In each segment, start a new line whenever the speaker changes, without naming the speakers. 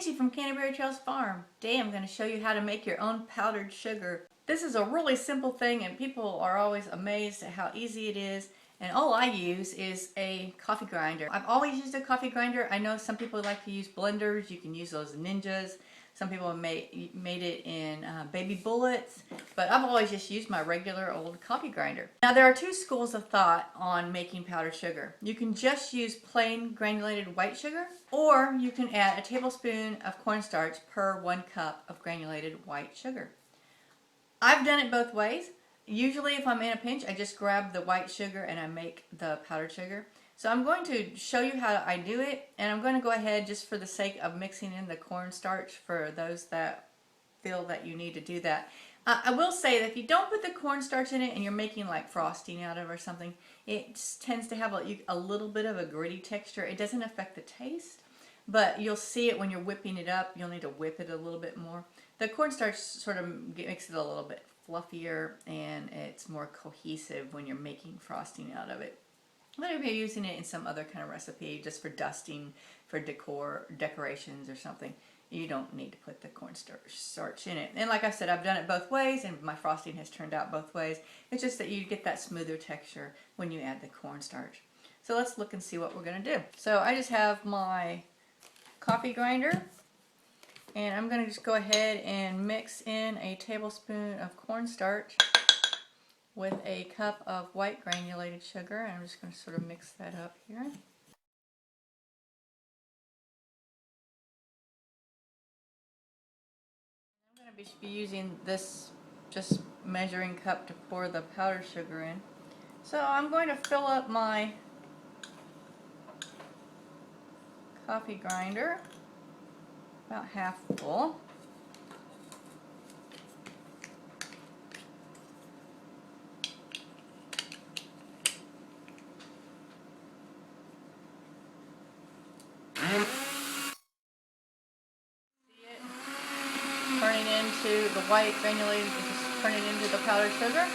Angie from Canterbury Farm. Today I'm going to show you how to make your own powdered sugar. This is a really simple thing and people are always amazed at how easy it is. And all I use is a coffee grinder. I've always used a coffee grinder. I know some people like to use blenders. You can use those ninjas. Some people have made it in baby bullets, but I've always just used my regular old coffee grinder. Now there are two schools of thought on making powdered sugar. You can just use plain granulated white sugar, or you can add a tablespoon of cornstarch per 1 cup of granulated white sugar. I've done it both ways. Usually if I'm in a pinch, I just grab the white sugar and I make the powdered sugar. So I'm going to show you how I do it, and I'm going to go ahead just for the sake of mixing in the cornstarch for those that feel that you need to do that. I will say that if you don't put the cornstarch in it and you're making like frosting out of it or something, it tends to have a little bit of a gritty texture. It doesn't affect the taste, but you'll see it when you're whipping it up. You'll need to whip it a little bit more. The cornstarch sort of makes it a little bit fluffier and it's more cohesive when you're making frosting out of it. But if you're using it in some other kind of recipe, just for dusting, for decorations or something, you don't need to put the cornstarch in it. And like I said, I've done it both ways, and my frosting has turned out both ways. It's just that you get that smoother texture when you add the cornstarch. So let's look and see what we're going to do. So I just have my coffee grinder, and I'm going to just go ahead and mix in a tablespoon of cornstarch with a cup of white granulated sugar, and I'm just going to sort of mix that up here. I'm going to be using this just measuring cup to pour the powdered sugar in. So I'm going to fill up my coffee grinder about half full. Turning into the white granulated, just turning into the powdered sugar.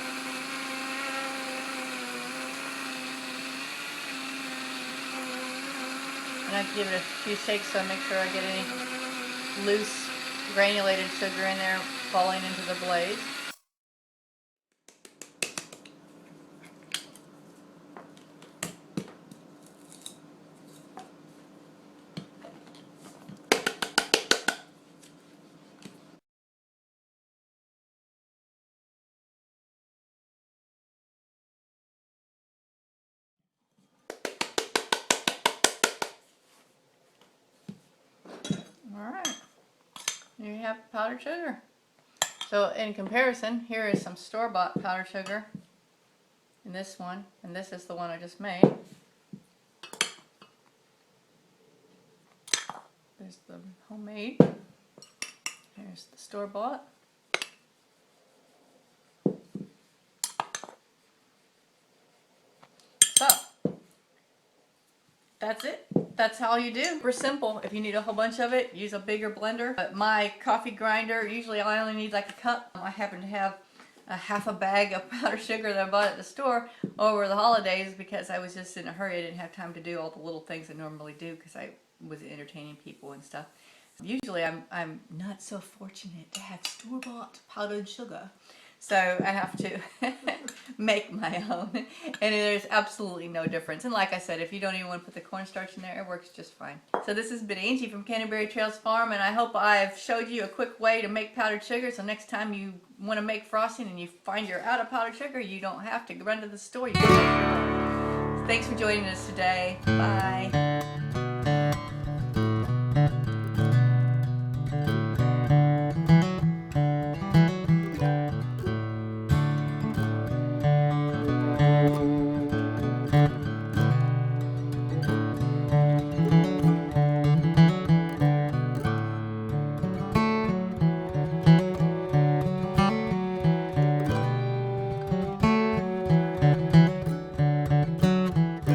And I give it a few shakes so I make sure I get any loose granulated sugar in there falling into the blaze. Alright, here you have powdered sugar. So in comparison, here is some store-bought powdered sugar in this one, and this is the one I just made. There's the homemade. Here's the store-bought. So, that's it. That's how you do. Super simple. If you need a whole bunch of it, use a bigger blender. But my coffee grinder, usually I only need like a cup. I happen to have a half a bag of powdered sugar that I bought at the store over the holidays because I was just in a hurry. I didn't have time to do all the little things I normally do because I was entertaining people and stuff. Usually I'm not so fortunate to have store-bought powdered sugar. So I have to make my own, and there's absolutely no difference. And like I said, if you don't even want to put the cornstarch in there, it works just fine. So this has been Angie from Canterbury Farm, and I hope I've showed you a quick way to make powdered sugar. So next time you want to make frosting and you find you're out of powdered sugar, you don't have to run to the store. You can make your own. Thanks for joining us today. Bye.